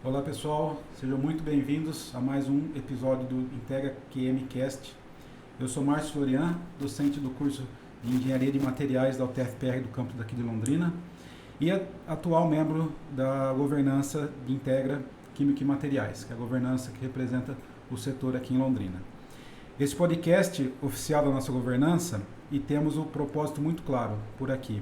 Olá pessoal, sejam muito bem-vindos a mais um episódio do Integra QMcast. Eu sou Márcio Florian, docente do curso de Engenharia de Materiais da UTFPR do campus daqui de Londrina e atual membro da governança de Integra Química e Materiais, que é a governança que representa o setor aqui em Londrina. Esse podcast oficial da nossa governança e temos o propósito muito claro por aqui: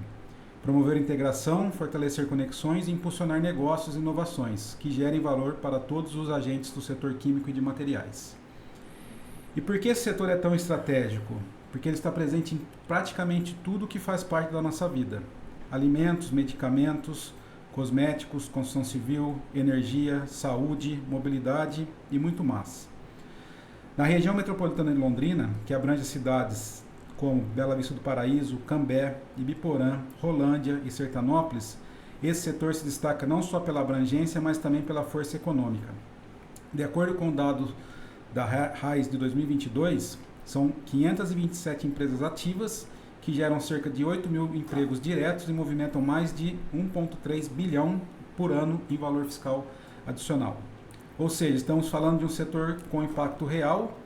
promover integração, fortalecer conexões e impulsionar negócios e inovações que gerem valor para todos os agentes do setor químico e de materiais. E por que esse setor é tão estratégico? Porque ele está presente em praticamente tudo que faz parte da nossa vida: alimentos, medicamentos, cosméticos, construção civil, energia, saúde, mobilidade e muito mais. Na região metropolitana de Londrina, que abrange cidades como Bela Vista do Paraíso, Cambé, Ibiporã, Rolândia e Sertanópolis, esse setor se destaca não só pela abrangência, mas também pela força econômica. De acordo com dados da RAIS de 2022, são 527 empresas ativas que geram cerca de 8 mil empregos diretos e movimentam mais de 1,3 bilhão por ano em valor fiscal adicional. Ou seja, estamos falando de um setor com impacto real,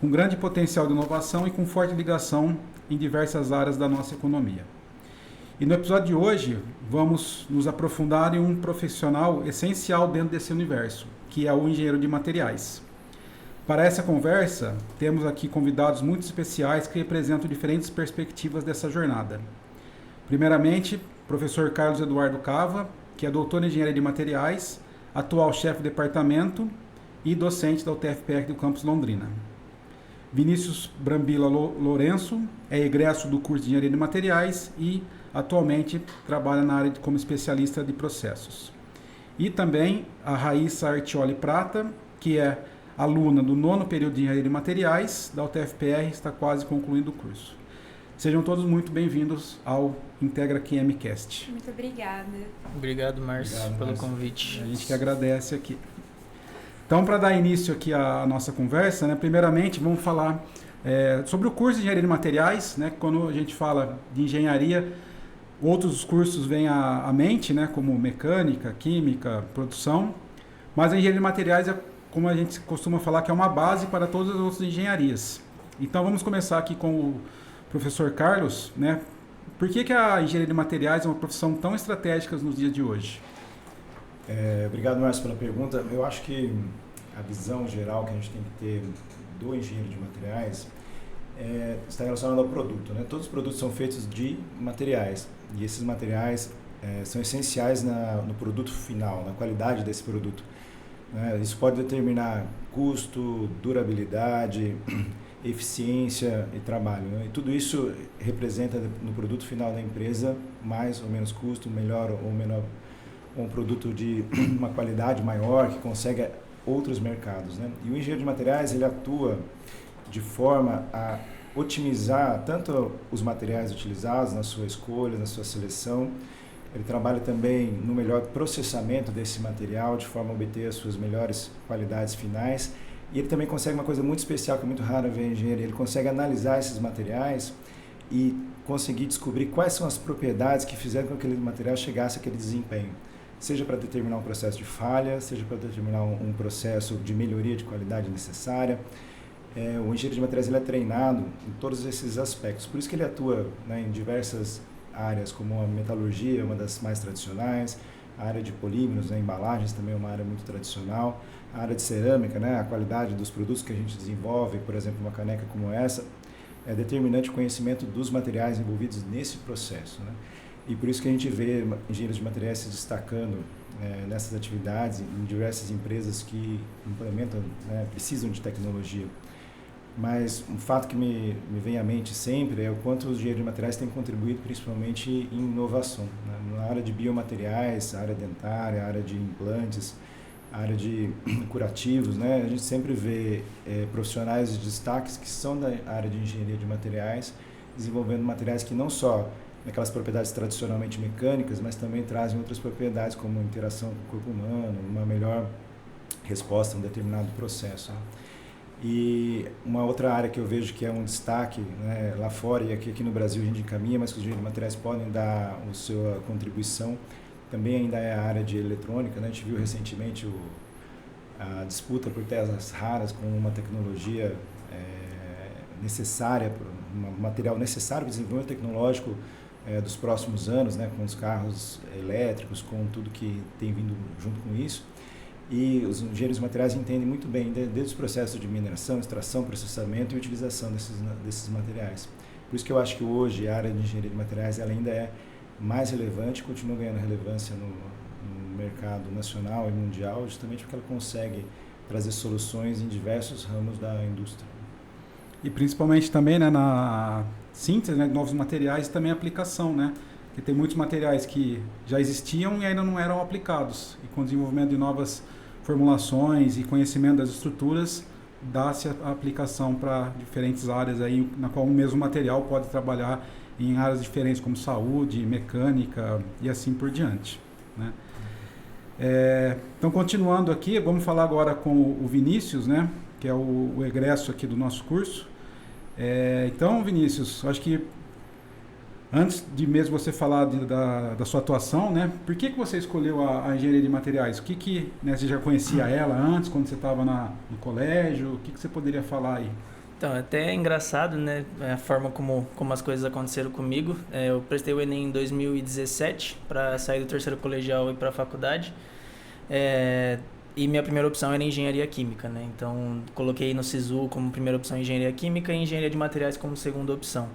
com grande potencial de inovação e com forte ligação em diversas áreas da nossa economia. E no episódio de hoje, vamos nos aprofundar em um profissional essencial dentro desse universo, que é o engenheiro de materiais. Para essa conversa, temos aqui convidados muito especiais que representam diferentes perspectivas dessa jornada. Primeiramente, professor Carlos Eduardo Cava, que é doutor em engenharia de materiais, atual chefe de departamento e docente da UTFPR do campus Londrina. Vinícius Brambila Lourenço é egresso do curso de Engenharia de Materiais e atualmente trabalha na área como especialista de processos. E também a Raíssa Artioli Prata, que é aluna do 9º período de Engenharia de Materiais da UTFPR, está quase concluindo o curso. Sejam todos muito bem-vindos ao Integra QMcast. Muito obrigada. Obrigado, Márcio, pelo convite. A gente que agradece aqui. Então, para dar início aqui à nossa conversa, né, primeiramente vamos falar sobre o curso de Engenharia de Materiais. Né, quando a gente fala de engenharia, outros cursos vêm à mente, né, como mecânica, química, produção, mas a Engenharia de Materiais é, como a gente costuma falar, que é uma base para todas as outras engenharias. Então, vamos começar aqui com o professor Carlos. Né, por que a Engenharia de Materiais é uma profissão tão estratégica nos dias de hoje? Obrigado, Márcio, pela pergunta. Eu acho que a visão geral que a gente tem que ter do engenheiro de materiais está relacionada ao produto. Né? Todos os produtos são feitos de materiais e esses materiais são essenciais no produto final, na qualidade desse produto. Né? Isso pode determinar custo, durabilidade, eficiência e trabalho. Né? E tudo isso representa no produto final da empresa mais ou menos custo, melhor ou menor, um produto de uma qualidade maior que consegue outros mercados. Né? E o engenheiro de materiais ele atua de forma a otimizar tanto os materiais utilizados na sua escolha, na sua seleção. Ele trabalha também no melhor processamento desse material, de forma a obter as suas melhores qualidades finais. E ele também consegue uma coisa muito especial, que é muito rara ver em engenharia: ele consegue analisar esses materiais e conseguir descobrir quais são as propriedades que fizeram com que aquele material chegasse àquele desempenho. Seja para determinar um processo de falha, seja para determinar um processo de melhoria de qualidade necessária. O engenheiro de materiais ele é treinado em todos esses aspectos. Por isso que ele atua, né, em diversas áreas, como a metalurgia, uma das mais tradicionais, a área de polímeros, né, embalagens também é uma área muito tradicional, a área de cerâmica, né, a qualidade dos produtos que a gente desenvolve, por exemplo, uma caneca como essa, é determinante o conhecimento dos materiais envolvidos nesse processo. Né? E por isso que a gente vê engenheiros de materiais se destacando nessas atividades em diversas empresas que implementam, né, precisam de tecnologia. Mas um fato que me vem à mente sempre é o quanto os engenheiros de materiais têm contribuído principalmente em inovação. Né? Na área de biomateriais, a área dentária, a área de implantes, a área de curativos, né? A gente sempre vê profissionais de destaques que são da área de engenharia de materiais, desenvolvendo materiais que não só aquelas propriedades tradicionalmente mecânicas, mas também trazem outras propriedades, como interação com o corpo humano, uma melhor resposta a um determinado processo. Né? E uma outra área que eu vejo que é um destaque, né, lá fora e aqui no Brasil a gente encaminha, mas que os engenheiros de materiais podem dar a sua contribuição, também ainda é a área de eletrônica, né? A gente viu recentemente a disputa por terras raras com uma tecnologia necessária, um material necessário para o desenvolvimento tecnológico dos próximos anos, né? Com os carros elétricos, com tudo que tem vindo junto com isso. E os engenheiros de materiais entendem muito bem desde os processos de mineração, extração, processamento e utilização desses materiais. Por isso que eu acho que hoje a área de engenharia de materiais ela ainda é mais relevante, continua ganhando relevância no mercado nacional e mundial, justamente porque ela consegue trazer soluções em diversos ramos da indústria. E principalmente também, né, na síntese, né, de novos materiais e também a aplicação, né? Porque tem muitos materiais que já existiam e ainda não eram aplicados. E com o desenvolvimento de novas formulações e conhecimento das estruturas, dá-se a aplicação para diferentes áreas aí, na qual o mesmo material pode trabalhar em áreas diferentes, como saúde, mecânica e assim por diante, né? Então, continuando aqui, vamos falar agora com o Vinícius, né, que é o egresso aqui do nosso curso. Então, Vinícius, acho que antes de mesmo você falar da sua atuação, né, por que você escolheu a engenharia de materiais? Né, você já conhecia ela antes, quando você estava no colégio? O que você poderia falar aí? Então, é até engraçado, né, a forma como as coisas aconteceram comigo. Eu prestei o Enem em 2017 para sair do terceiro colegial e ir para a faculdade. E minha primeira opção era engenharia química, né? Então, coloquei no SISU como primeira opção engenharia química e engenharia de materiais como segunda opção.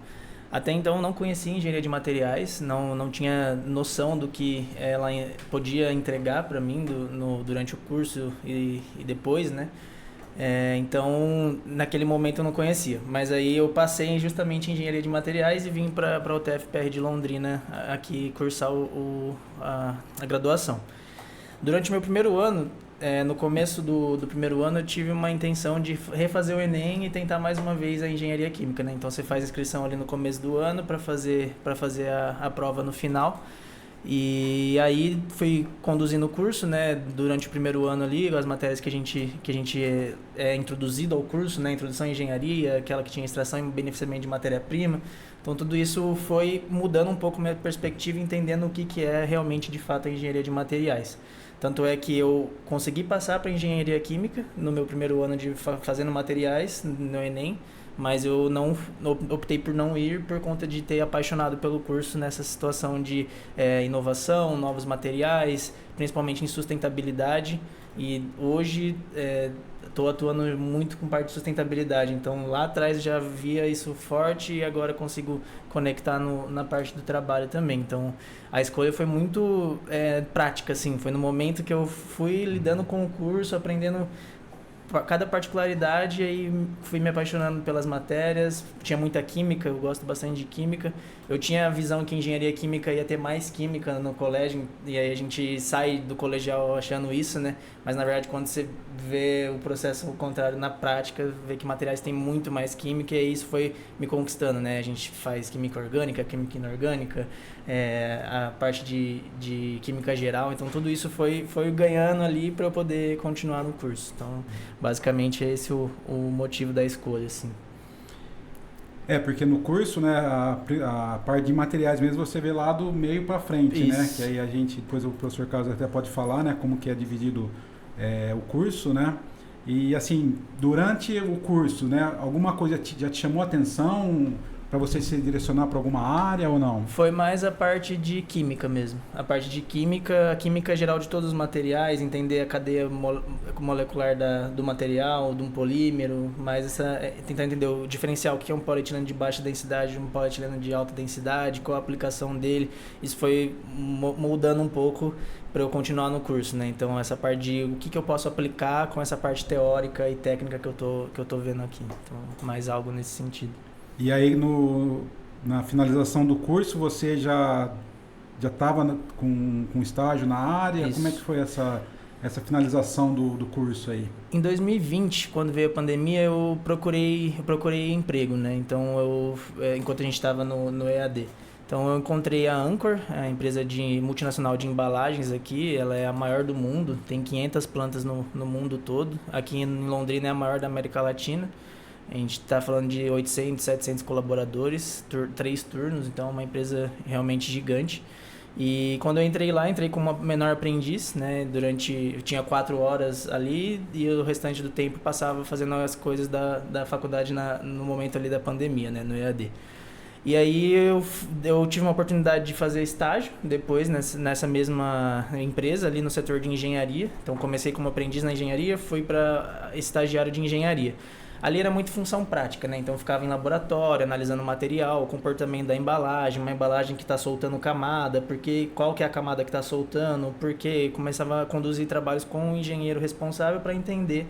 Até então, não conhecia engenharia de materiais, não tinha noção do que ela podia entregar para mim durante o curso e depois, né? Então, naquele momento eu não conhecia, mas aí eu passei justamente em engenharia de materiais e vim para a UTF-PR de Londrina aqui cursar a graduação. Durante o meu primeiro ano, no começo do primeiro ano, eu tive uma intenção de refazer o Enem e tentar mais uma vez a engenharia química, né? Então você faz inscrição ali no começo do ano para fazer a prova no final. E aí fui conduzindo o curso, né, durante o primeiro ano ali, as matérias que a gente é introduzido ao curso, né, introdução à engenharia, aquela que tinha extração e beneficiamento de matéria-prima. Então tudo isso foi mudando um pouco minha perspectiva, entendendo o que é realmente de fato a engenharia de materiais. Tanto é que eu consegui passar para engenharia química no meu primeiro ano de fazendo materiais no Enem, mas eu optei por não ir por conta de ter apaixonado pelo curso nessa situação de inovação, novos materiais, principalmente em sustentabilidade. E hoje estou atuando muito com parte de sustentabilidade, então lá atrás já via isso forte e agora consigo conectar na parte do trabalho também. Então a escolha foi muito prática, assim, foi no momento que eu fui lidando com o curso, aprendendo cada particularidade, aí fui me apaixonando pelas matérias. Tinha muita química, eu gosto bastante de química. Eu tinha a visão que engenharia química ia ter mais química no colégio, e aí a gente sai do colegial achando isso, né? Mas na verdade, quando você vê o processo ao contrário na prática, vê que materiais têm muito mais química, e isso foi me conquistando, né? A gente faz química orgânica, química inorgânica, a parte de química geral, então tudo isso foi ganhando ali para eu poder continuar no curso. Então, basicamente, é esse o motivo da escolha, assim. Porque no curso, né, a parte de materiais mesmo você vê lá do meio para frente, isso, né? Que aí a gente, depois o professor Carlos até pode falar, né, como que é dividido o curso, né? E assim, durante o curso, né, alguma coisa já te chamou a atenção para você se direcionar para alguma área ou não? Foi mais a parte de química mesmo. A parte de química, a química geral de todos os materiais, entender a cadeia molecular do material, de um polímero, mas tentar entender o diferencial, o que é um polietileno de baixa densidade, um polietileno de alta densidade, qual a aplicação dele. Isso foi moldando um pouco para eu continuar no curso, né? Então essa parte de o que eu posso aplicar com essa parte teórica e técnica que eu tô vendo aqui. Então, mais algo nesse sentido. E aí, na finalização do curso, você já estava com estágio na área? Isso. Como é que foi essa finalização do curso aí? Em 2020, quando veio a pandemia, eu procurei emprego, né? Então, enquanto a gente estava no EAD. Então, eu encontrei a Anchor, a empresa multinacional de embalagens aqui. Ela é a maior do mundo, tem 500 plantas no mundo todo. Aqui em Londrina é a maior da América Latina. A gente está falando de 800, 700 colaboradores, 3 turnos, então é uma empresa realmente gigante. E quando eu entrei lá, entrei como menor aprendiz, né? Eu tinha 4 horas ali e o restante do tempo passava fazendo as coisas da faculdade no momento ali da pandemia, né? No EAD. E aí eu tive uma oportunidade de fazer estágio depois nessa mesma empresa ali no setor de engenharia. Então comecei como aprendiz na engenharia, fui para estagiário de engenharia. Ali era muito função prática, né? Então eu ficava em laboratório, analisando o material, o comportamento da embalagem, uma embalagem que está soltando camada, qual que é a camada que está soltando, porque começava a conduzir trabalhos com o engenheiro responsável para entender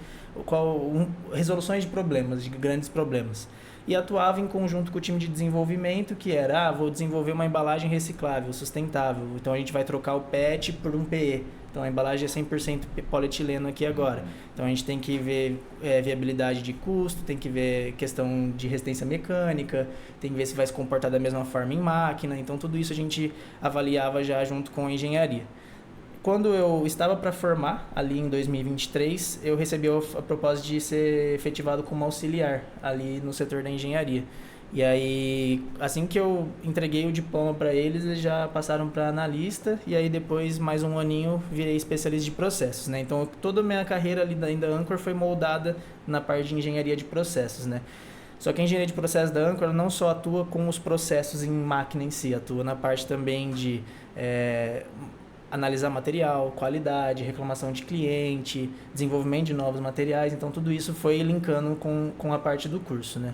resoluções de problemas, de grandes problemas. E atuava em conjunto com o time de desenvolvimento, que era, vou desenvolver uma embalagem reciclável, sustentável. Então a gente vai trocar o PET por um PE. Então a embalagem é 100% polietileno aqui agora. Então a gente tem que ver viabilidade de custo, tem que ver questão de resistência mecânica, tem que ver se vai se comportar da mesma forma em máquina. Então tudo isso a gente avaliava já junto com a engenharia. Quando eu estava para formar, ali em 2023, eu recebi a proposta de ser efetivado como auxiliar ali no setor da engenharia. E aí, assim que eu entreguei o diploma para eles já passaram para analista e aí depois, mais um aninho, virei especialista de processos, né? Então, toda a minha carreira ali da Anchor foi moldada na parte de engenharia de processos, né? Só que a engenharia de processos da Anchor não só atua com os processos em máquina em si, atua na parte também de analisar material, qualidade, reclamação de cliente, desenvolvimento de novos materiais. Então, tudo isso foi linkando com a parte do curso, né?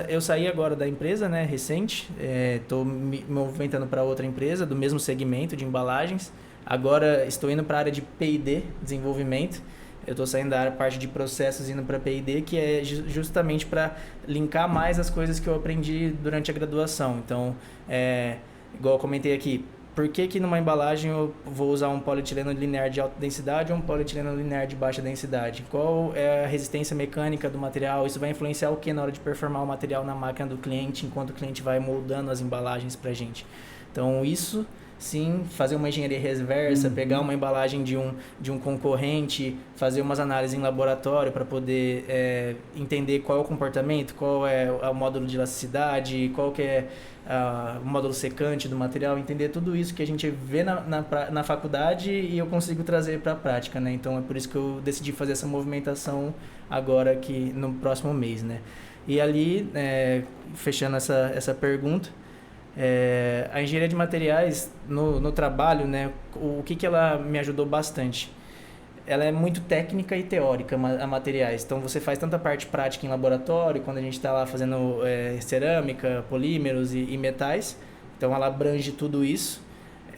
Eu saí agora da empresa, né, recente, estou me movimentando para outra empresa do mesmo segmento de embalagens. Agora estou indo para a área de P&D, desenvolvimento. Eu estou saindo da parte de processos indo para P&D, que é justamente para linkar mais as coisas que eu aprendi durante a graduação. Então, igual eu comentei aqui, por que numa embalagem eu vou usar um polietileno linear de alta densidade ou um polietileno linear de baixa densidade? Qual é a resistência mecânica do material? Isso vai influenciar o que na hora de performar o material na máquina do cliente, enquanto o cliente vai moldando as embalagens para a gente? Então, isso sim, fazer uma engenharia reversa, pegar uma embalagem de um concorrente, fazer umas análises em laboratório para poder entender qual é o comportamento, qual é o módulo de elasticidade, qual que é o módulo secante do material, entender tudo isso que a gente vê na faculdade e eu consigo trazer para a prática, né? Então é por isso que eu decidi fazer essa movimentação agora aqui no próximo mês, né? E ali, fechando essa pergunta, a engenharia de materiais no trabalho, né, o que ela me ajudou bastante? Ela é muito técnica e teórica, a materiais. Então você faz tanta parte prática em laboratório, quando a gente está lá fazendo cerâmica, polímeros e metais. Então ela abrange tudo isso.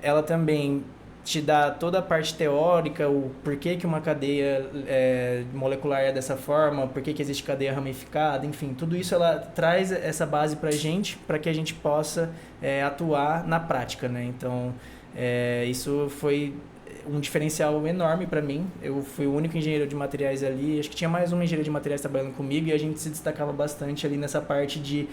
Ela também te dá toda a parte teórica, o porquê que uma cadeia molecular é dessa forma, porquê que existe cadeia ramificada, enfim, tudo isso ela traz essa base para que a gente possa atuar na prática, né? Então, isso foi um diferencial enorme para mim. Eu fui o único engenheiro de materiais ali, acho que tinha mais um engenheiro de materiais trabalhando comigo e a gente se destacava bastante ali nessa parte de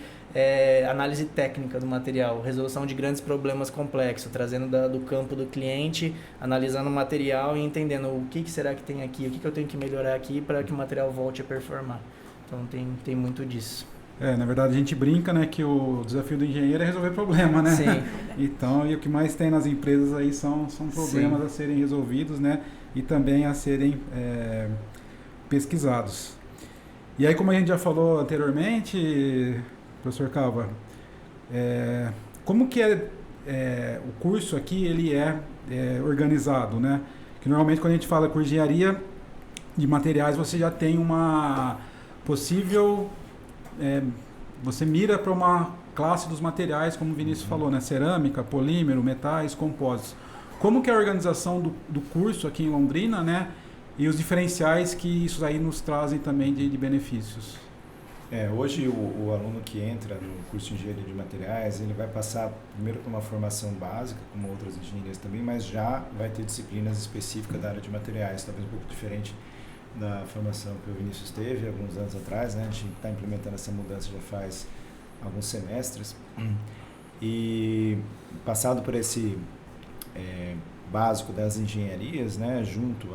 análise técnica do material, resolução de grandes problemas complexos, trazendo do campo do cliente, analisando o material e entendendo o que será que tem aqui, o que eu tenho que melhorar aqui para que o material volte a performar. Então tem muito disso. Na verdade a gente brinca, né, que o desafio do engenheiro é resolver problema, né? Sim. Então, e o que mais tem nas empresas aí são problemas a serem resolvidos, né? E também a serem pesquisados. E aí, como a gente já falou anteriormente, professor Calva, como que o curso aqui ele é organizado, né? Que normalmente quando a gente fala com engenharia de materiais, você já tem uma possível... você mira para uma classe dos materiais, como o Vinícius falou, né? Cerâmica, polímero, metais, compósitos. Como que é a organização do curso aqui em Londrina, né? E os diferenciais que isso aí nos trazem também de benefícios? Hoje o aluno que entra no curso de Engenharia de Materiais, ele vai passar primeiro por uma formação básica, como outras engenharias também, mas já vai ter disciplinas específicas da área de materiais, talvez um pouco diferente da formação que o Vinícius teve alguns anos atrás, né? A gente está implementando essa mudança já faz alguns semestres. E passado por esse básico das engenharias, né,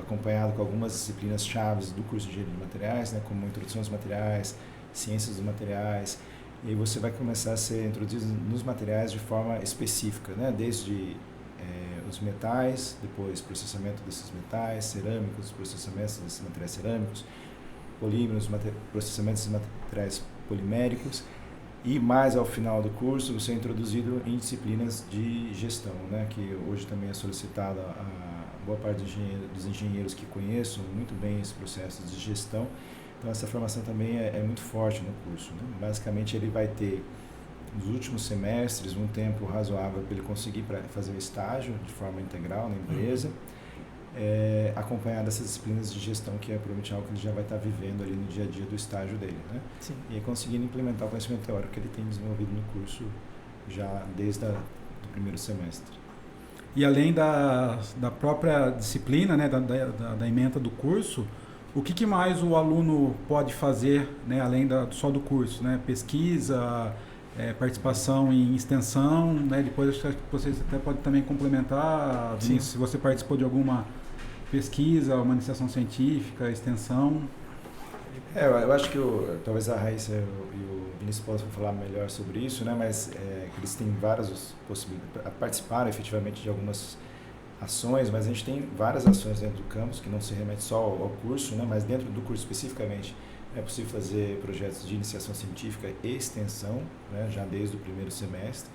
acompanhado com algumas disciplinas chaves do curso de Engenharia de Materiais, né, como Introdução aos Materiais, Ciências dos Materiais, e aí você vai começar a ser introduzido nos materiais de forma específica, né? Desde os metais, depois processamento desses metais, cerâmicos, processamento desses materiais cerâmicos, polímeros, processamento desses materiais poliméricos, e mais ao final do curso você é introduzido em disciplinas de gestão, né? Que hoje também é solicitada a boa parte dos engenheiros que conheçam muito bem esse processo de gestão. Então essa formação também é muito forte no curso, né? Basicamente ele vai ter nos últimos semestres um tempo razoável para ele conseguir fazer o estágio de forma integral na empresa, acompanhar dessas disciplinas de gestão, que é provavelmente algo que ele já vai estar vivendo ali no dia a dia do estágio dele, né? Sim. E aí conseguindo implementar o conhecimento teórico que ele tem desenvolvido no curso já desde o primeiro semestre. E além da própria disciplina, né, da ementa do curso, o que mais o aluno pode fazer, né, além só do curso, né? Pesquisa, participação em extensão, né? Depois acho que vocês até podem também complementar, Vinícius, se você participou de alguma pesquisa, uma iniciação científica, extensão. Eu acho que talvez a Raíssa e o Vinícius possam falar melhor sobre isso, né? Mas eles têm várias possibilidades, participaram efetivamente de algumas ações, mas a gente tem várias ações dentro do campus que não se remete só ao curso, né? Mas dentro do curso especificamente é possível fazer projetos de iniciação científica e extensão, né? Já desde o primeiro semestre,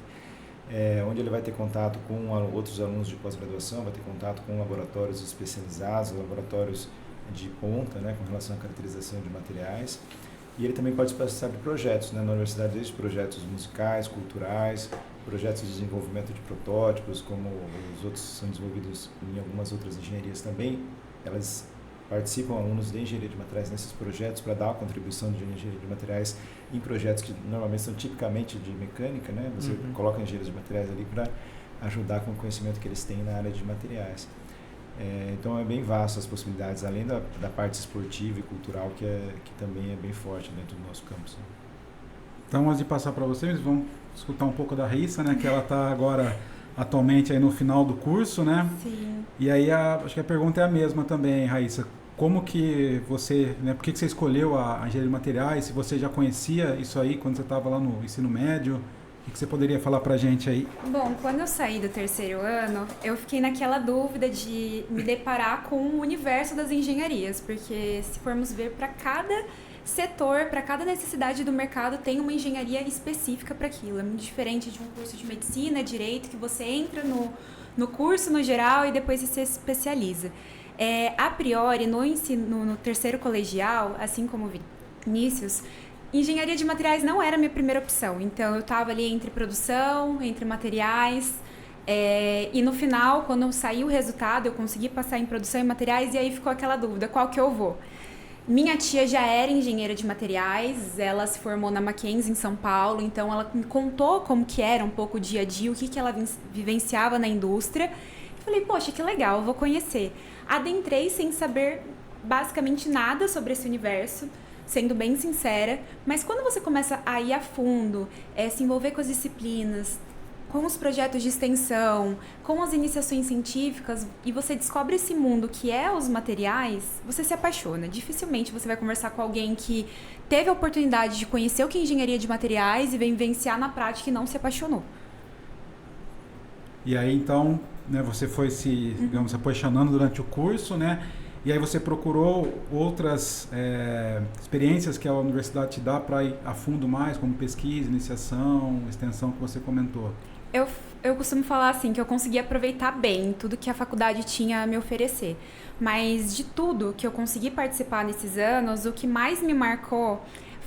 onde ele vai ter contato com outros alunos de pós-graduação, vai ter contato com laboratórios especializados, laboratórios de ponta, né? Com relação à caracterização de materiais. E ele também pode participar de projetos, né? Na universidade, desde projetos musicais, culturais, projetos de desenvolvimento de protótipos, como os outros são desenvolvidos em algumas outras engenharias também. Elas participam, alunos de engenharia de materiais, nesses projetos para dar a contribuição de engenharia de materiais em projetos que normalmente são tipicamente de mecânica, né? Você coloca engenheiros de materiais ali para ajudar com o conhecimento que eles têm na área de materiais. Então é bem vasto as possibilidades, além da parte esportiva e cultural, que também é bem forte dentro do nosso campus, né? Então, antes de passar para vocês, vamos escutar um pouco da Raíssa, né? Que ela está agora, atualmente, aí no final do curso, né? Sim. E aí, acho que a pergunta é a mesma também, Raíssa. Como que você, né? Por que você escolheu a engenharia de materiais? Se você já conhecia isso aí quando você estava lá no ensino médio? O que você poderia falar pra gente aí? Bom, quando eu saí do terceiro ano, eu fiquei naquela dúvida de me deparar com o universo das engenharias, porque se formos ver, para cada setor, para cada necessidade do mercado, tem uma engenharia específica para aquilo. É muito diferente de um curso de medicina, direito, que você entra no curso no geral e depois você se especializa. A priori, no terceiro colegial, assim como Vinícius, engenharia de materiais não era a minha primeira opção. Então, eu estava ali entre produção, entre materiais. E no final, quando saiu o resultado, eu consegui passar em produção e materiais. E aí ficou aquela dúvida, qual que eu vou? Minha tia já era engenheira de materiais. Ela se formou na Mackenzie, em São Paulo. Então, ela me contou como que era um pouco o dia a dia, o que ela vivenciava na indústria. Falei, poxa, que legal, eu vou conhecer. Adentrei sem saber basicamente nada sobre esse universo, sendo bem sincera, mas quando você começa a ir a fundo, se envolver com as disciplinas, com os projetos de extensão, com as iniciações científicas, e você descobre esse mundo que é os materiais, você se apaixona. Dificilmente você vai conversar com alguém que teve a oportunidade de conhecer o que é engenharia de materiais e vivenciar na prática e não se apaixonou. E aí, então, né, você foi digamos, se apaixonando durante o curso, né? E aí você procurou outras experiências que a universidade te dá para ir a fundo mais, como pesquisa, iniciação, extensão que você comentou? Eu costumo falar assim, que eu consegui aproveitar bem tudo que a faculdade tinha a me oferecer. Mas de tudo que eu consegui participar nesses anos, o que mais me marcou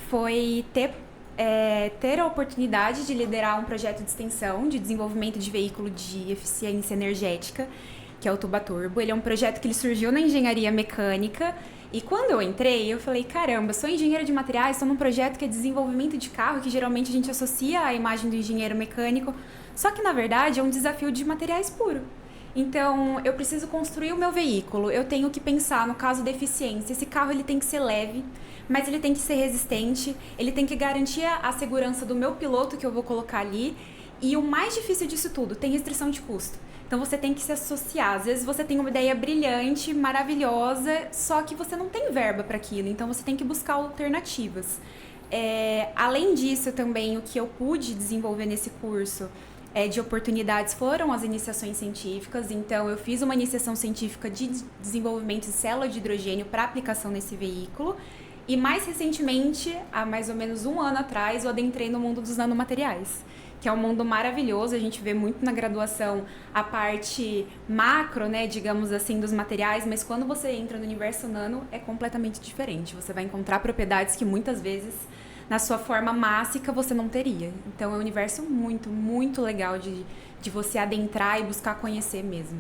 foi ter a oportunidade de liderar um projeto de extensão de desenvolvimento de veículo de eficiência energética, que é o Tubaturbo. Ele é um projeto que ele surgiu na engenharia mecânica. E quando eu entrei, eu falei, caramba, sou engenheira de materiais, estou num projeto que é desenvolvimento de carro, que geralmente a gente associa à imagem do engenheiro mecânico. Só que, na verdade, é um desafio de materiais puro. Então, eu preciso construir o meu veículo. Eu tenho que pensar, no caso da eficiência, esse carro ele tem que ser leve, mas ele tem que ser resistente, ele tem que garantir a segurança do meu piloto que eu vou colocar ali. E o mais difícil disso tudo, tem restrição de custo. Então você tem que se associar. Às vezes você tem uma ideia brilhante, maravilhosa, só que você não tem verba para aquilo. Então você tem que buscar alternativas. Além disso, também, o que eu pude desenvolver nesse curso de oportunidades foram as iniciações científicas. Então, eu fiz uma iniciação científica de desenvolvimento de célula de hidrogênio para aplicação nesse veículo. E mais recentemente, há mais ou menos 1 ano atrás, eu adentrei no mundo dos nanomateriais, que é um mundo maravilhoso. A gente vê muito na graduação a parte macro, né, digamos assim, dos materiais, mas quando você entra no universo nano é completamente diferente. Você vai encontrar propriedades que muitas vezes na sua forma mássica você não teria. Então é um universo muito, muito legal de você adentrar e buscar conhecer mesmo.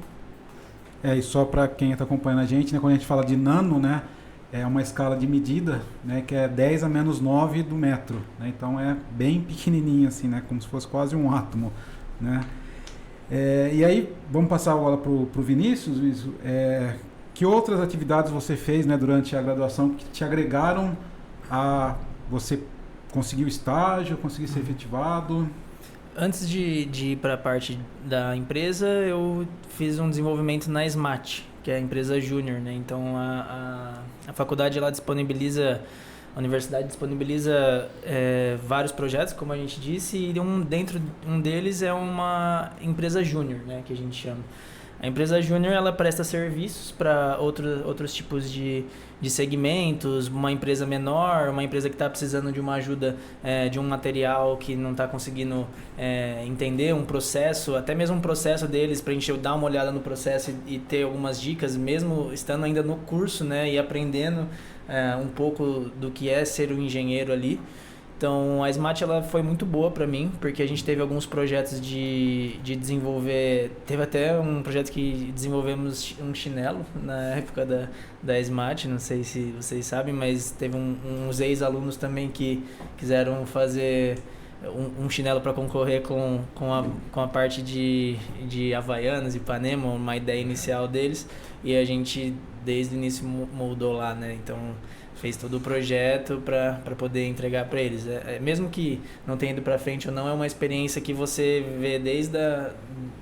E só para quem está acompanhando a gente, né, quando a gente fala de nano, né, é uma escala de medida, né, que é 10 a menos 9 do metro, né, então é bem pequenininho assim, né, como se fosse quase um átomo, né. E aí, vamos passar agora para o Vinícius. Que outras atividades você fez, né, durante a graduação que te agregaram a você conseguir o estágio, conseguir ser efetivado? Antes de ir para a parte da empresa, eu fiz um desenvolvimento na SMAT, que é a empresa júnior, né? Então a faculdade ela disponibiliza, a universidade disponibiliza vários projetos, como a gente disse, e um deles é uma empresa júnior, né, que a gente chama. A empresa júnior ela presta serviços para outros tipos de segmentos, uma empresa menor, uma empresa que está precisando de uma ajuda de um material que não está conseguindo entender um processo, até mesmo um processo deles, para a gente dar uma olhada no processo e ter algumas dicas, mesmo estando ainda no curso, né, e aprendendo um pouco do que é ser um engenheiro ali. Então, a SMAT ela foi muito boa para mim, porque a gente teve alguns projetos de desenvolver... Teve até um projeto que desenvolvemos um chinelo na época da SMAT, não sei se vocês sabem, mas teve uns ex-alunos também que quiseram fazer um chinelo para concorrer com a parte de Havaianas e Ipanema, uma ideia inicial deles, e a gente desde o início moldou lá, né? Então fez todo o projeto para poder entregar para eles. Mesmo que não tenha ido para frente ou não, é uma experiência que você vê desde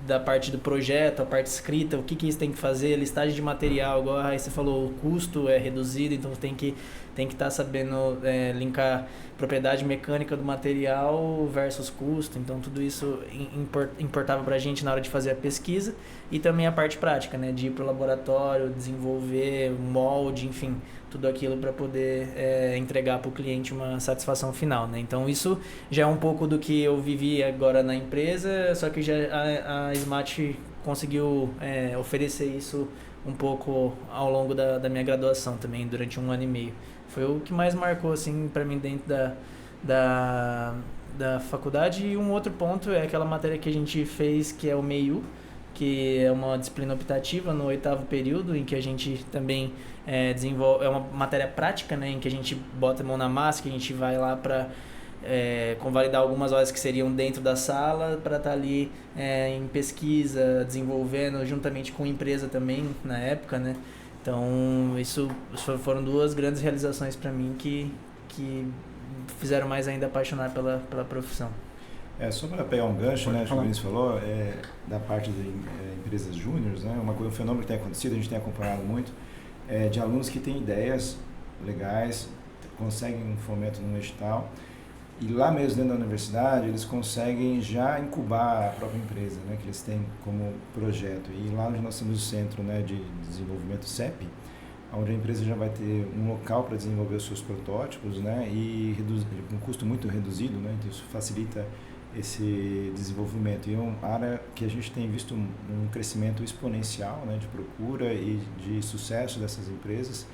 da parte do projeto, a parte escrita, o que isso tem que fazer, listagem de material, igual a Raíssa falou, o custo é reduzido, então tem que estar sabendo linkar propriedade mecânica do material versus custo. Então tudo isso importava para a gente na hora de fazer a pesquisa, e também a parte prática, né, de ir para o laboratório, desenvolver molde, enfim, tudo aquilo para poder entregar para o cliente uma satisfação final, né? Então isso já é um pouco do que eu vivi agora na empresa, só que já a SMAT conseguiu oferecer isso um pouco ao longo da minha graduação também, durante 1 ano e meio. Foi o que mais marcou assim para mim dentro da faculdade. E um outro ponto é aquela matéria que a gente fez, que é o MEIU, que é uma disciplina optativa no 8º período, em que a gente também desenvolve, é uma matéria prática, né, em que a gente bota a mão na massa, que a gente vai lá para convalidar algumas horas que seriam dentro da sala, para estar ali em pesquisa, desenvolvendo juntamente com a empresa também, na época, né. Então, isso foram 2 grandes realizações para mim que fizeram mais ainda apaixonar pela profissão. Só para pegar um gancho, né, que o Vinícius falou, da parte de empresas júniores, né, um fenômeno que tem acontecido, a gente tem acompanhado muito, de alunos que têm ideias legais, conseguem um fomento no edital, e lá mesmo dentro da universidade eles conseguem já incubar a própria empresa, né, que eles têm como projeto. E lá onde nós temos o centro, né, de desenvolvimento CEP, onde a empresa já vai ter um local para desenvolver os seus protótipos, né, e com um custo muito reduzido, né, então isso facilita esse desenvolvimento. E é uma área que a gente tem visto um crescimento exponencial, né, de procura e de sucesso dessas empresas.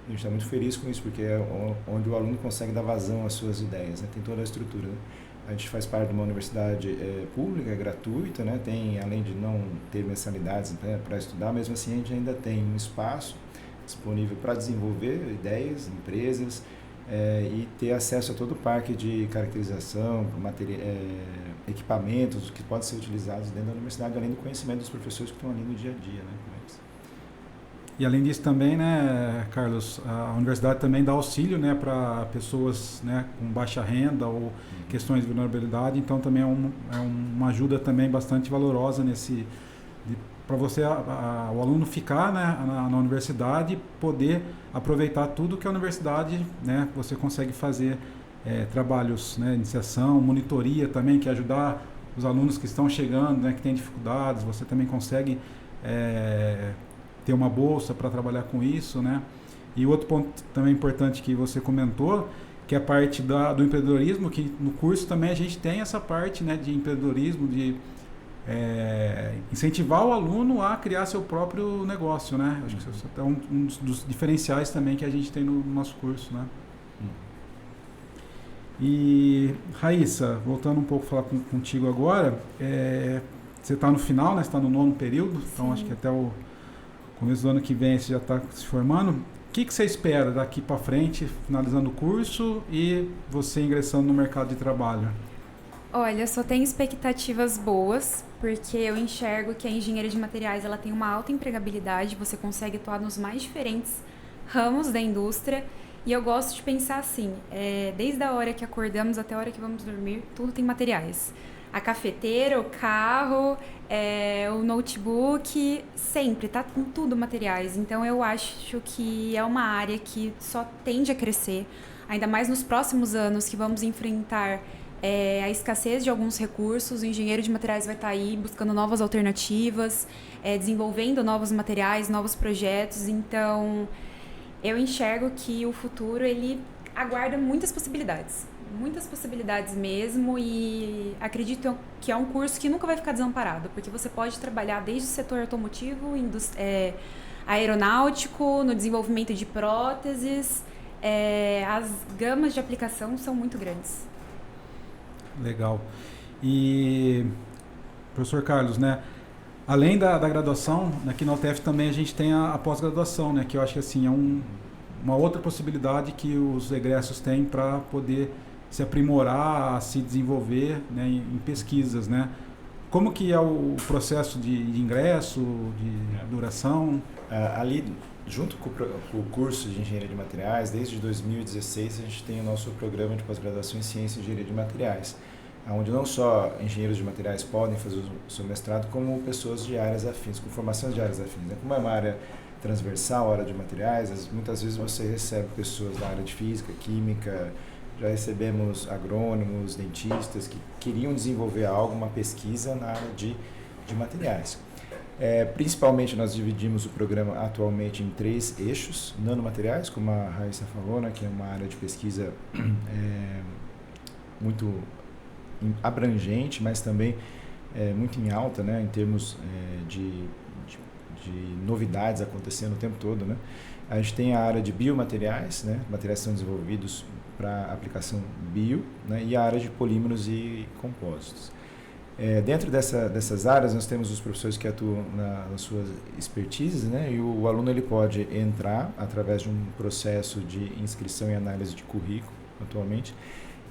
A gente está muito feliz com isso, porque é onde o aluno consegue dar vazão às suas ideias, né? Tem toda a estrutura, né? A gente faz parte de uma universidade pública, gratuita, né? Tem, além de não ter mensalidades, né, para estudar, mesmo assim a gente ainda tem um espaço disponível para desenvolver ideias, empresas, e ter acesso a todo o parque de caracterização, equipamentos que podem ser utilizados dentro da universidade, além do conhecimento dos professores que estão ali no dia a dia, né? E além disso também, né, Carlos, a universidade também dá auxílio, né, para pessoas, né, com baixa renda ou questões de vulnerabilidade, então também é uma ajuda também bastante valorosa para você, o aluno ficar, né, na universidade e poder aproveitar tudo que a universidade, né, você consegue fazer trabalhos, né, iniciação, monitoria também, que ajudar os alunos que estão chegando, né, que têm dificuldades, você também consegue ter uma bolsa para trabalhar com isso, né? E outro ponto também importante que você comentou, que é a parte do empreendedorismo, que no curso também a gente tem essa parte, né, de empreendedorismo, de incentivar o aluno a criar seu próprio negócio, né? Acho que isso é um dos diferenciais também que a gente tem no nosso curso, né? E Raíssa, voltando um pouco a falar contigo agora, você está no final, né? Você está no 9º período, então acho que até o começo do ano que vem você já está se formando. O que você espera daqui para frente, finalizando o curso e você ingressando no mercado de trabalho? Olha, eu só tenho expectativas boas, porque eu enxergo que a engenharia de materiais ela tem uma alta empregabilidade, você consegue atuar nos mais diferentes ramos da indústria. E eu gosto de pensar assim, desde a hora que acordamos até a hora que vamos dormir, tudo tem materiais. A cafeteira, o carro, o notebook, sempre, tá com tudo materiais. Então eu acho que é uma área que só tende a crescer, ainda mais nos próximos anos que vamos enfrentar a escassez de alguns recursos. O engenheiro de materiais vai estar aí buscando novas alternativas, desenvolvendo novos materiais, novos projetos. Então eu enxergo que o futuro ele aguarda muitas possibilidades mesmo, e acredito que é um curso que nunca vai ficar desamparado, porque você pode trabalhar desde o setor automotivo, aeronáutico, no desenvolvimento de próteses, as gamas de aplicação são muito grandes. Legal. E, professor Carlos, né, além da graduação, aqui na UTF também a gente tem a pós-graduação, né, que eu acho que assim, é uma outra possibilidade que os egressos têm para poder se aprimorar, se desenvolver, né, em pesquisas, né? Como que é o processo de ingresso, de duração? Ali, junto com o curso de Engenharia de Materiais, desde 2016 a gente tem o nosso programa de pós-graduação em Ciência e Engenharia de Materiais, onde não só engenheiros de materiais podem fazer o seu mestrado, como pessoas de áreas afins, com formações de áreas afins. Como é uma área transversal, a área de materiais, muitas vezes você recebe pessoas da área de física, química, já recebemos agrônomos, dentistas que queriam desenvolver algo, uma pesquisa na área de materiais. Principalmente nós dividimos o programa atualmente em 3 eixos: nanomateriais, como a Raíssa falou, né, que é uma área de pesquisa muito abrangente, mas também muito em alta, né, em termos de novidades acontecendo o tempo todo, né? A gente tem a área de biomateriais, né, materiais que são desenvolvidos para aplicação bio, né, e a área de polímeros e compósitos. Dentro dessas áreas nós temos os professores que atuam nas suas expertises, né, e o aluno ele pode entrar através de um processo de inscrição e análise de currículo atualmente,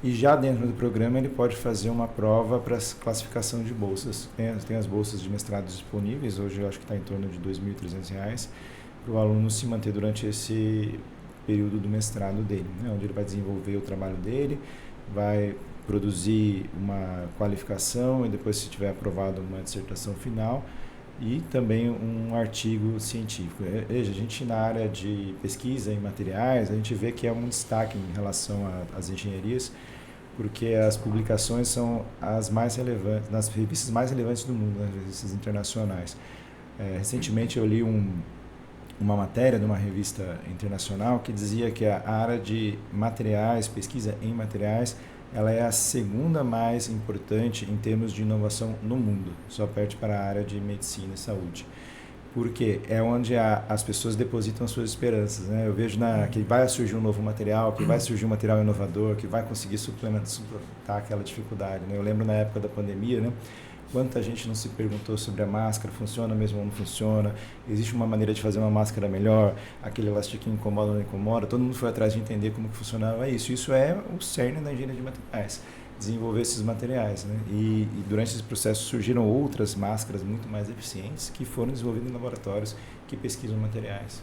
e já dentro do programa ele pode fazer uma prova para classificação de bolsas. Tem as bolsas de mestrado disponíveis, hoje eu acho que está em torno de R$ 2.300, para o aluno se manter durante esse período do mestrado dele, né, onde ele vai desenvolver o trabalho dele, vai produzir uma qualificação e depois, se tiver aprovado, uma dissertação final e também um artigo científico. Veja, a gente na área de pesquisa em materiais, a gente vê que é um destaque em relação às engenharias, porque as publicações são as mais relevantes, nas revistas mais relevantes do mundo, nas revistas internacionais. Recentemente eu li uma matéria de uma revista internacional que dizia que a área de materiais, pesquisa em materiais, ela é a segunda mais importante em termos de inovação no mundo, só perde para a área de medicina e saúde. Porque é onde as pessoas depositam as suas esperanças, né? Eu vejo que vai surgir um novo material, que vai surgir um material inovador, que vai conseguir suplantar aquela dificuldade, né? Eu lembro na época da pandemia, né? Quanta gente não se perguntou sobre a máscara, funciona mesmo ou não funciona, existe uma maneira de fazer uma máscara melhor, aquele elastiquinho incomoda ou não incomoda, todo mundo foi atrás de entender como que funcionava isso. Isso é o cerne da engenharia de materiais, desenvolver esses materiais, né? E durante esse processo surgiram outras máscaras muito mais eficientes que foram desenvolvidas em laboratórios que pesquisam materiais.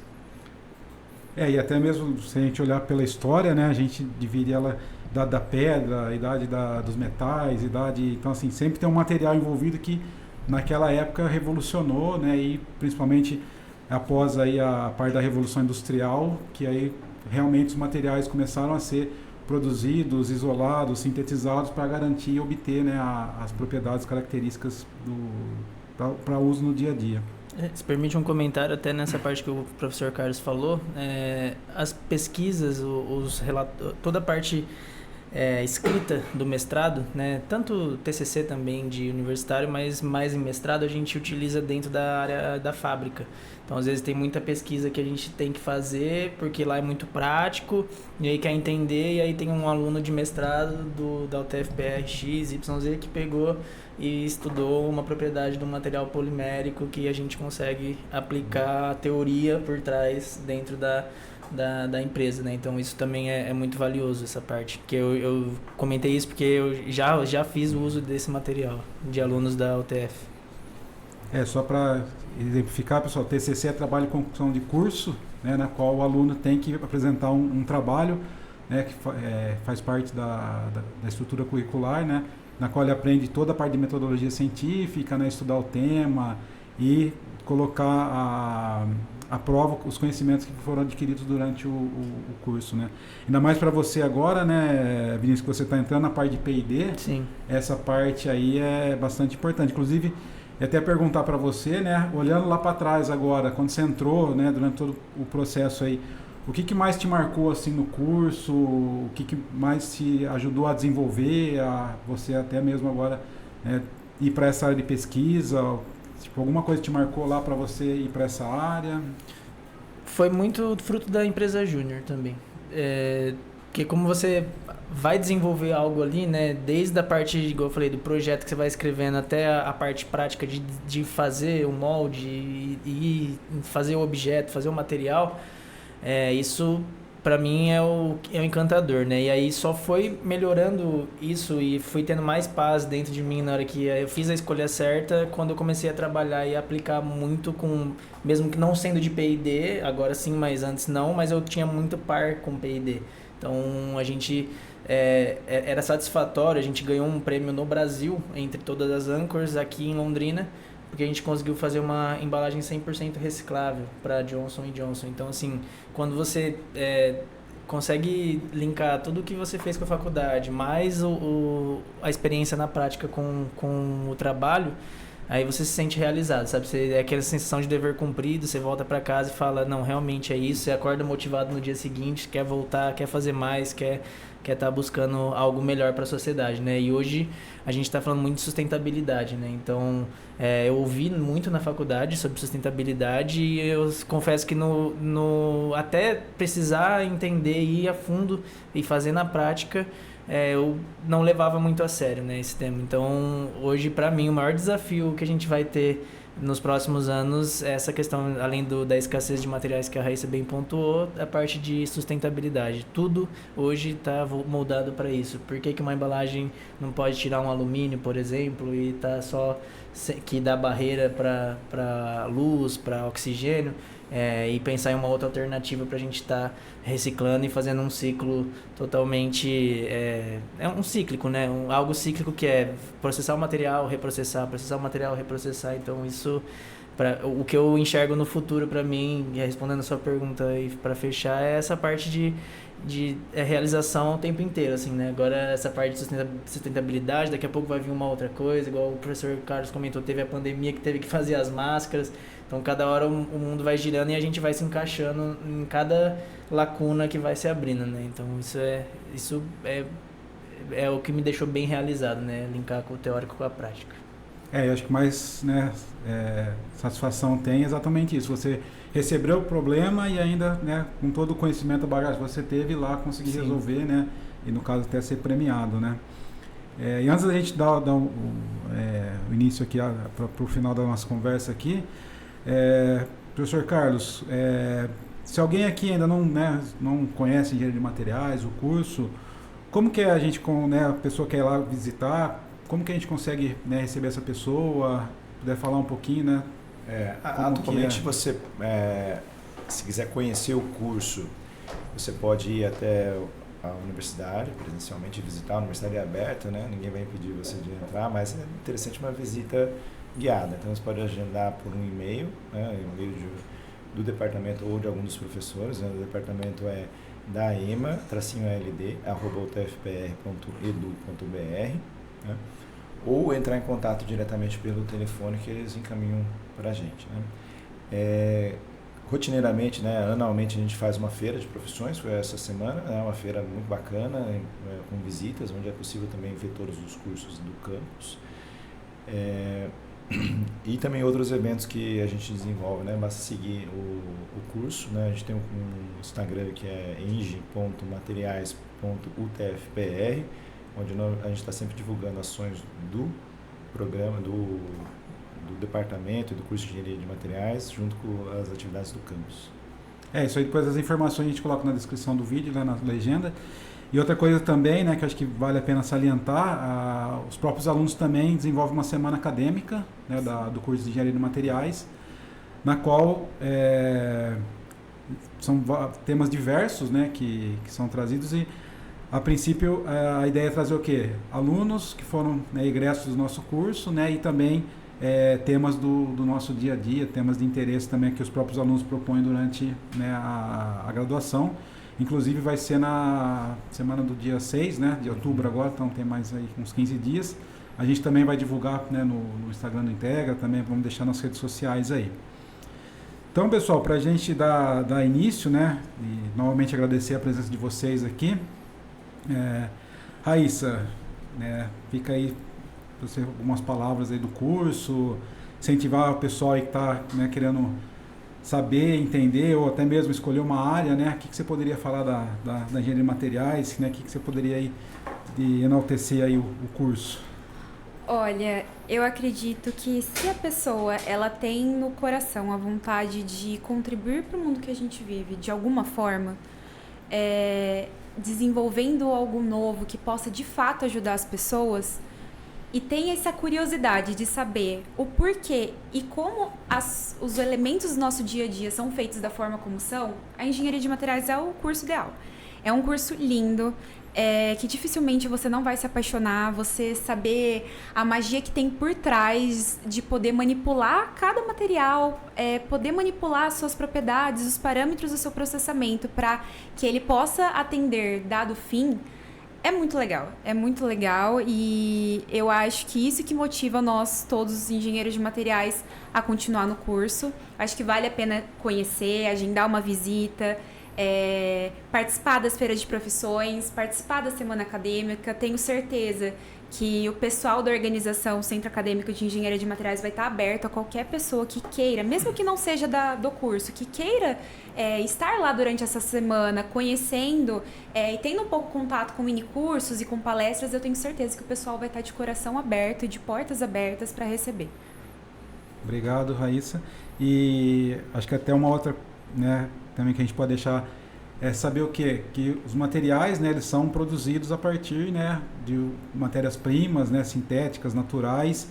E até mesmo se a gente olhar pela história, né, a gente divide ela da pedra, a idade dos metais, então assim, sempre tem um material envolvido que naquela época revolucionou, né, e principalmente após aí a parte da Revolução Industrial, que aí realmente os materiais começaram a ser produzidos, isolados, sintetizados para garantir e obter, né, as propriedades características para uso no dia a dia. Se permite um comentário até nessa parte que o professor Carlos falou, as pesquisas, toda a parte escrita do mestrado, né, tanto TCC também de universitário, mas mais em mestrado a gente utiliza dentro da área da fábrica. Então, às vezes tem muita pesquisa que a gente tem que fazer, porque lá é muito prático, e aí quer entender, e aí tem um aluno de mestrado da UTFPR XYZ que pegou e estudou uma propriedade do material polimérico que a gente consegue aplicar a teoria por trás dentro da empresa, né? Então isso também é muito valioso, essa parte. Que eu comentei isso porque eu já fiz o uso desse material de alunos da UTF. Só para exemplificar, pessoal, TCC é trabalho de conclusão de curso, né, na qual o aluno tem que apresentar um trabalho, né, que faz parte da estrutura curricular, né, na qual ele aprende toda a parte de metodologia científica, né, estudar o tema e colocar à prova os conhecimentos que foram adquiridos durante o curso, né. Ainda mais para você agora, né, Vinícius, que você está entrando na parte de P&D. Sim. Essa parte aí é bastante importante. Inclusive, eu até perguntar para você, né, olhando lá para trás agora, quando você entrou, né, durante todo o processo aí, o que mais te marcou assim no curso, o que mais te ajudou a desenvolver, você até mesmo agora ir para essa área de pesquisa, tipo, alguma coisa te marcou lá para você ir para essa área? Foi muito fruto da empresa Júnior também, porque como você vai desenvolver algo ali, né, desde a parte, igual eu falei, do projeto que você vai escrevendo até a parte prática de fazer o molde e fazer o objeto, fazer o material, isso para mim é o encantador, né? E aí só foi melhorando isso e fui tendo mais paz dentro de mim na hora que eu fiz a escolha certa, quando eu comecei a trabalhar e aplicar muito mesmo que não sendo de P&D, agora sim, mas antes não, mas eu tinha muito par com P&D. Então a gente era satisfatório, a gente ganhou um prêmio no Brasil entre todas as Anchors aqui em Londrina, porque a gente conseguiu fazer uma embalagem 100% reciclável para Johnson & Johnson. Então, assim, quando você consegue linkar tudo o que você fez com a faculdade, mais a experiência na prática com o trabalho, aí você se sente realizado, sabe? É aquela sensação de dever cumprido, você volta para casa e fala, não, realmente é isso, você acorda motivado no dia seguinte, quer voltar, quer fazer mais, quer estar buscando algo melhor para a sociedade, né? E hoje a gente está falando muito de sustentabilidade, né? Então, eu ouvi muito na faculdade sobre sustentabilidade e eu confesso que até precisar entender e ir a fundo e fazer na prática, eu não levava muito a sério, né, esse tema. Então, hoje, para mim, o maior desafio que a gente vai ter nos próximos anos é essa questão, além da escassez de materiais que a Raíssa bem pontuou, a parte de sustentabilidade. Tudo hoje está moldado para isso. Por que uma embalagem não pode tirar um alumínio, por exemplo, e tá só que dá barreira para luz, para oxigênio? E pensar em uma outra alternativa para a gente estar reciclando e fazendo um ciclo totalmente... um cíclico, né? Algo cíclico que é processar o material, reprocessar, processar o material, reprocessar. Então, isso... o que eu enxergo no futuro para mim, respondendo a sua pergunta e para fechar, é essa parte de realização o tempo inteiro, assim, né? Agora, essa parte de sustentabilidade, daqui a pouco vai vir uma outra coisa, igual o professor Carlos comentou, teve a pandemia que teve que fazer as máscaras. Então, cada hora o mundo vai girando e a gente vai se encaixando em cada lacuna que vai se abrindo, né? Então, isso é o que me deixou bem realizado, né? Linkar com o teórico com a prática. Eu acho que mais, né, satisfação tem exatamente isso. Você recebeu o problema e ainda, né, com todo o conhecimento, a bagagem que você teve lá, conseguir Sim. resolver, né? E no caso até ser premiado, né? E antes da gente dar o início aqui para o final da nossa conversa aqui, professor Carlos, se alguém aqui ainda não conhece engenharia de materiais, o curso, como que a gente, a pessoa quer ir lá visitar, como que a gente consegue, né, receber essa pessoa, puder falar um pouquinho, né? Atualmente você, se quiser conhecer o curso, você pode ir até a universidade, presencialmente visitar. A universidade é aberta, né? Ninguém vai impedir você de entrar, mas é interessante uma visita guiada. Então você pode agendar por um e-mail, né? E-mail do departamento ou de algum dos professores, né? O departamento é daema-ld@utfpr.edu.br, né? Ou entrar em contato diretamente pelo telefone que eles encaminham para a gente, né? Rotineiramente, né, anualmente a gente faz uma feira de profissões, foi essa semana, é uma feira muito bacana, com visitas, onde é possível também ver todos os cursos do campus. E também outros eventos que a gente desenvolve, né? Basta seguir o curso, né? A gente tem um Instagram que é eng.materiais.utfpr, onde a gente está sempre divulgando ações do programa, do departamento e do curso de Engenharia de Materiais, junto com as atividades do campus. Isso aí, depois as informações a gente coloca na descrição do vídeo, lá na legenda. E outra coisa também, né, que eu acho que vale a pena salientar, os próprios alunos também desenvolvem uma semana acadêmica, né, do curso de Engenharia de Materiais, na qual são temas diversos, né, que são trazidos, e a princípio a ideia é trazer o quê? Alunos que foram, né, egressos do nosso curso, né, e também temas do nosso dia a dia, temas de interesse também que os próprios alunos propõem durante, né, a graduação. Inclusive vai ser na semana do dia 6, né, de outubro agora, então tem mais aí uns 15 dias. A gente também vai divulgar, né, no Instagram do Integra, também vamos deixar nas redes sociais aí. Então, pessoal, para a gente dar início, né, e novamente agradecer a presença de vocês aqui. Raíssa, né, fica aí você algumas palavras aí do curso, incentivar o pessoal aí que está, né, querendo saber, entender ou até mesmo escolher uma área, né? O que você poderia falar da engenharia de materiais, né? O que você poderia aí de enaltecer aí o curso? Olha, eu acredito que se a pessoa ela tem no coração a vontade de contribuir para o mundo que a gente vive de alguma forma, desenvolvendo algo novo que possa de fato ajudar as pessoas, e tem essa curiosidade de saber o porquê e como os elementos do nosso dia a dia são feitos da forma como são, a engenharia de materiais é o curso ideal. É um curso lindo, que dificilmente você não vai se apaixonar, você saber a magia que tem por trás de poder manipular cada material, poder manipular as suas propriedades, os parâmetros do seu processamento para que ele possa atender dado fim. É muito legal e eu acho que isso que motiva nós, todos os engenheiros de materiais, a continuar no curso. Acho que vale a pena conhecer, agendar uma visita, participar das feiras de profissões, participar da semana acadêmica. Tenho certeza que o pessoal da organização Centro Acadêmico de Engenharia de Materiais vai estar aberto a qualquer pessoa que queira, mesmo que não seja do curso, que queira estar lá durante essa semana, conhecendo e tendo um pouco contato com minicursos e com palestras. Eu tenho certeza que o pessoal vai estar de coração aberto e de portas abertas para receber. Obrigado, Raíssa. E acho que até uma outra, né, também que a gente pode deixar saber o quê? Que os materiais, né, eles são produzidos a partir, né, de matérias-primas, né, sintéticas, naturais,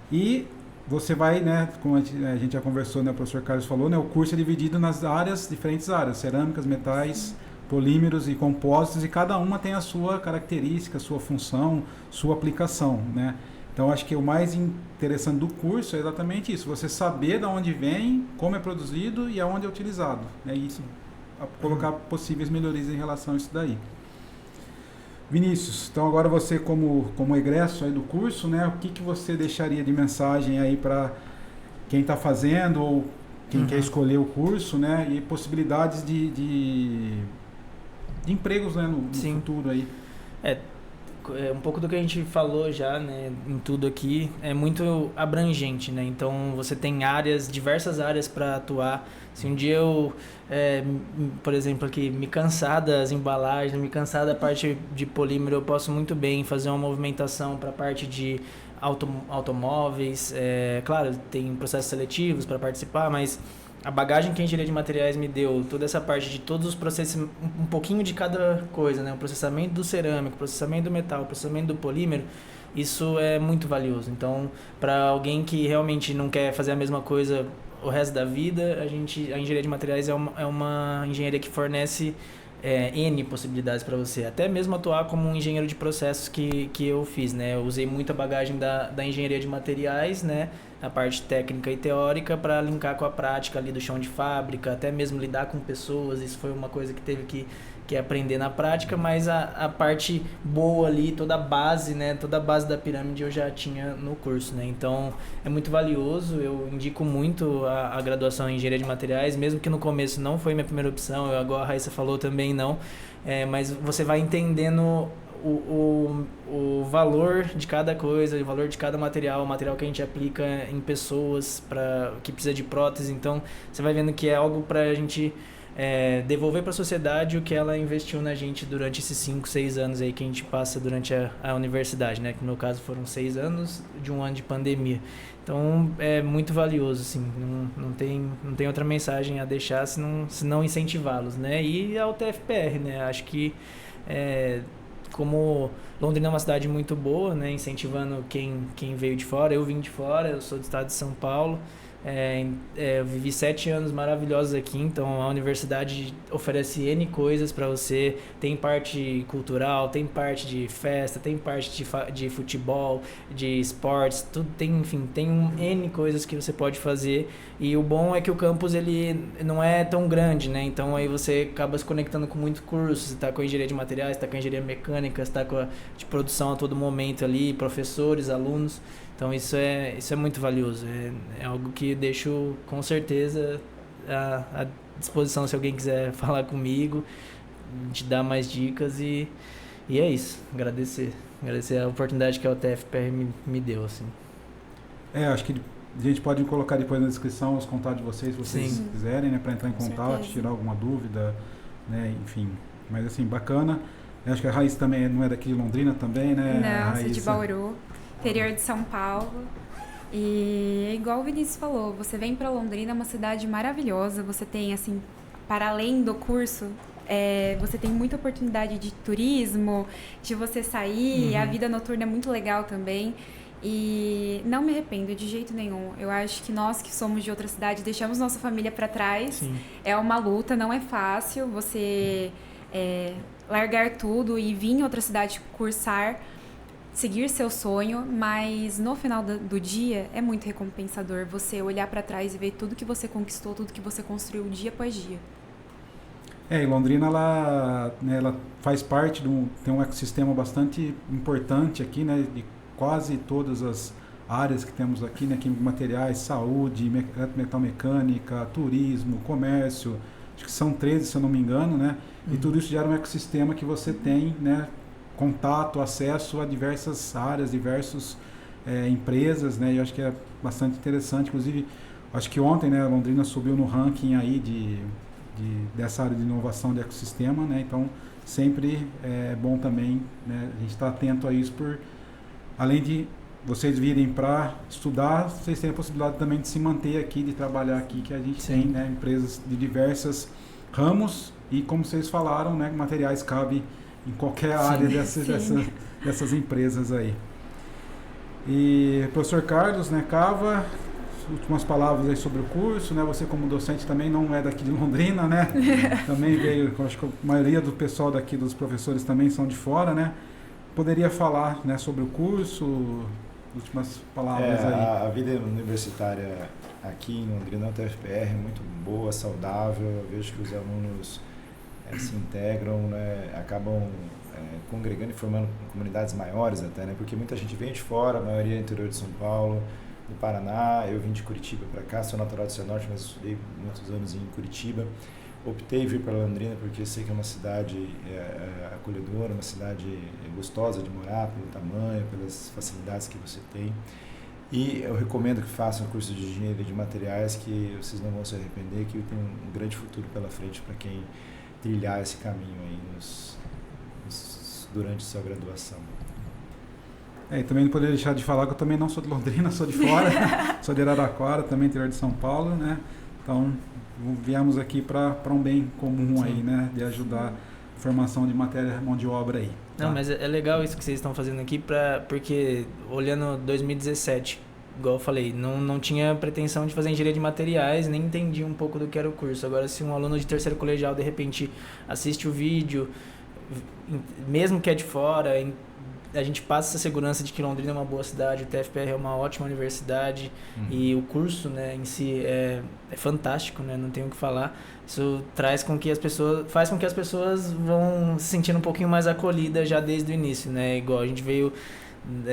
e você vai, né, como a gente já conversou, né, o professor Carlos falou, né, o curso é dividido nas diferentes áreas, cerâmicas, metais, polímeros e compósitos, e cada uma tem a sua característica, sua função, sua aplicação, né. Então, acho que o mais interessante do curso é exatamente isso, você saber de onde vem, como é produzido e aonde é utilizado, né, isso, colocar possíveis melhorias em relação a isso daí. Vinícius, então agora você como egresso aí do curso, né, o que você deixaria de mensagem aí para quem está fazendo ou quem quer escolher o curso, né, e possibilidades de empregos, né, no futuro aí? Um pouco do que a gente falou já, né, em tudo aqui, é muito abrangente, né? Então você tem diversas áreas para atuar. Se um dia eu, por exemplo, aqui, me cansar das embalagens, me cansar da parte de polímero, eu posso muito bem fazer uma movimentação para a parte de automóveis. Claro, tem processos seletivos para participar, mas a bagagem que a engenharia de materiais me deu, toda essa parte de todos os processos, um pouquinho de cada coisa, né? O processamento do cerâmico, o processamento do metal, o processamento do polímero, isso é muito valioso. Então, para alguém que realmente não quer fazer a mesma coisa o resto da vida, a engenharia de materiais é uma engenharia que fornece N possibilidades para você. Até mesmo atuar como um engenheiro de processos que eu fiz, né? Eu usei muita bagagem da engenharia de materiais, né? a parte técnica e teórica para linkar com a prática ali do chão de fábrica, até mesmo lidar com pessoas. Isso foi uma coisa que teve que aprender na prática, mas a parte boa ali, toda a base, né, toda a base da pirâmide eu já tinha no curso, né, então é muito valioso, eu indico muito a graduação em engenharia de materiais, mesmo que no começo não foi minha primeira opção, igual a Raíssa falou também não, mas você vai entendendo o valor de cada coisa, o valor de cada material, o material que a gente aplica em pessoas que precisa de prótese, então você vai vendo que é algo para a gente devolver para a sociedade o que ela investiu na gente durante esses 5, 6 anos aí que a gente passa durante a universidade, né? Que no meu caso foram 6 anos de um ano de pandemia. Então é muito valioso, assim, não tem outra mensagem a deixar se não incentivá-los, né? E a UTFPR, né? Acho que como Londrina é uma cidade muito boa, né? Incentivando quem veio de fora, eu vim de fora, eu sou do estado de São Paulo. Eu vivi 7 anos maravilhosos aqui, então a universidade oferece N coisas para você, tem parte cultural, tem parte de festa, tem parte de futebol, de esportes, tudo tem, enfim, tem N coisas que você pode fazer, e o bom é que o campus ele não é tão grande, né, então aí você acaba se conectando com muitos cursos, você está com a engenharia de materiais, está com a engenharia mecânica, está com a de produção a todo momento ali, professores, alunos. Então isso é muito valioso, é algo que deixo com certeza à disposição se alguém quiser falar comigo, te dar mais dicas e é isso, agradecer a oportunidade que a UTFPR me deu, assim. Acho que a gente pode colocar depois na descrição os contatos de vocês, se vocês quiserem, né, para entrar em contato, tirar alguma dúvida, né, enfim, mas assim, bacana. Eu acho que a Raíssa também não é daqui de Londrina também, né? Não, sou de Bauru. Interior de São Paulo. E igual o Vinícius falou, você vem para Londrina, é uma cidade maravilhosa, você tem, assim, para além do curso, você tem muita oportunidade de turismo, de você sair, a vida noturna é muito legal também. E não me arrependo de jeito nenhum. Eu acho que nós que somos de outra cidade, deixamos nossa família para trás. Sim. É uma luta, não é fácil você largar tudo e vir em outra cidade cursar, seguir seu sonho, mas no final do dia é muito recompensador você olhar para trás e ver tudo que você conquistou, tudo que você construiu dia após dia. E Londrina, ela faz parte tem um ecossistema bastante importante aqui, né, de quase todas as áreas que temos aqui, né, química, materiais, saúde, metalmecânica, turismo, comércio, acho que são 13, se eu não me engano, né, e tudo isso gera um ecossistema que você tem, né, contato, acesso a diversas áreas, diversas empresas, né, e eu acho que é bastante interessante. Inclusive, acho que ontem, né, a Londrina subiu no ranking aí dessa área de inovação de ecossistema, né, então sempre é bom também, né, a gente estar atento a isso, além de vocês virem para estudar, vocês têm a possibilidade também de se manter aqui, de trabalhar aqui, que a gente tem, né, empresas de diversos ramos e, como vocês falaram, né, materiais cabe em qualquer área dessas empresas aí. E professor Carlos, né, Cava, últimas palavras aí sobre o curso, né? Você como docente também não é daqui de Londrina, né? Também veio, acho que a maioria do pessoal daqui, dos professores também são de fora, né? Poderia falar, né, sobre o curso, últimas palavras aí. A vida universitária aqui em Londrina, na UTFPR, é muito boa, saudável. Eu vejo que os alunos se integram, né, acabam congregando e formando comunidades maiores até, né, porque muita gente vem de fora, a maioria é interior de São Paulo, do Paraná. Eu vim de Curitiba para cá, sou natural do Cianorte, mas estudei muitos anos em Curitiba. Optei vir para Londrina porque sei que é uma cidade acolhedora, uma cidade gostosa de morar, pelo tamanho, pelas facilidades que você tem. E eu recomendo que façam o curso de engenharia de materiais, que vocês não vão se arrepender, que tem um grande futuro pela frente para quem trilhar esse caminho aí durante sua graduação. E também não poderia deixar de falar que eu também não sou de Londrina, sou de fora, sou de Araraquara, também interior de São Paulo, né? Então, viemos aqui para um bem comum aí, né? De ajudar a formação de matéria, mão de obra aí. Tá? Não, mas é legal isso que vocês estão fazendo aqui, porque olhando 2017, igual eu falei, não tinha pretensão de fazer engenharia de materiais, nem entendi um pouco do que era o curso. Agora, se um aluno de terceiro colegial, de repente, assiste o vídeo, mesmo que é de fora, a gente passa essa segurança de que Londrina é uma boa cidade, o TFPR é uma ótima universidade e o curso, né, em si é fantástico, né, não tenho o que falar. Isso faz com que as pessoas vão se sentindo um pouquinho mais acolhidas já desde o início, né, igual a gente veio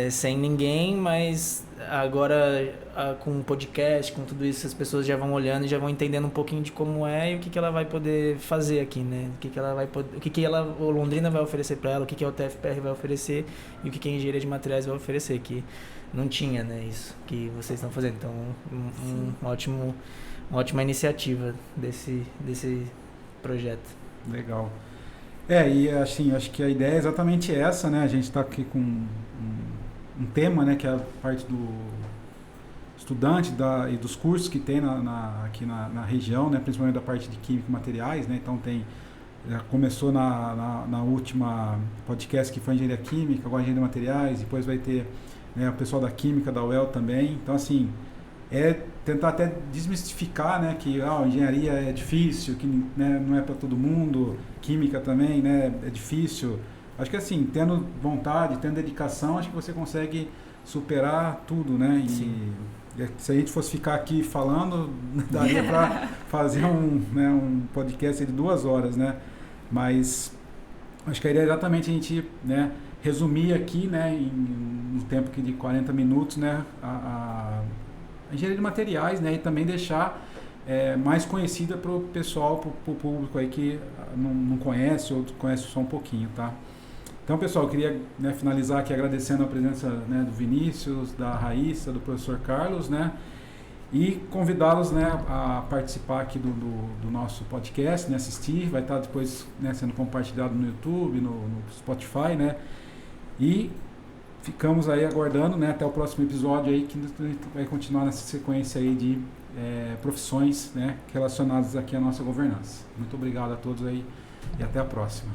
sem ninguém, mas agora com o podcast, com tudo isso, as pessoas já vão olhando e já vão entendendo um pouquinho de como é e o que ela vai poder fazer aqui, né? O que o Londrina vai oferecer para ela, o que o TFPR vai oferecer e o que a engenharia de materiais vai oferecer, que não tinha, né? Isso que vocês estão fazendo. Então, uma ótima iniciativa desse projeto. Legal. E assim, acho que a ideia é exatamente essa, né? A gente está aqui com um tema, né? Que é a parte do estudante e dos cursos que tem aqui na região, né? Principalmente da parte de Química e Materiais, né? Então já começou na última podcast que foi Engenharia Química, agora Engenharia de Materiais, depois vai ter, né, o pessoal da Química, da UEL também. Então, assim, tentar até desmistificar, né, que engenharia é difícil, que, né, não é para todo mundo, química também, né, é difícil. Acho que assim, tendo vontade, tendo dedicação, acho que você consegue superar tudo, né? E se a gente fosse ficar aqui falando, daria para fazer um podcast de 2 horas, né? Mas acho que a ideia é exatamente a gente, né, resumir aqui, né, em um tempo de 40 minutos, né, a engenharia de materiais, né, e também deixar mais conhecida para o pessoal, para o público aí que não conhece ou conhece só um pouquinho, tá? Então, pessoal, eu queria, né, finalizar aqui agradecendo a presença, né, do Vinícius, da Raíssa, do professor Carlos, né, e convidá-los, né, a participar aqui do nosso podcast, né, assistir, vai estar depois, né, sendo compartilhado no YouTube, no Spotify, né, e ficamos aí aguardando, né, até o próximo episódio aí, que a gente vai continuar nessa sequência aí de profissões, né, relacionadas aqui à nossa governança. Muito obrigado a todos aí e até a próxima.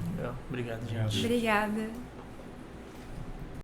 Obrigado, gente. Obrigada.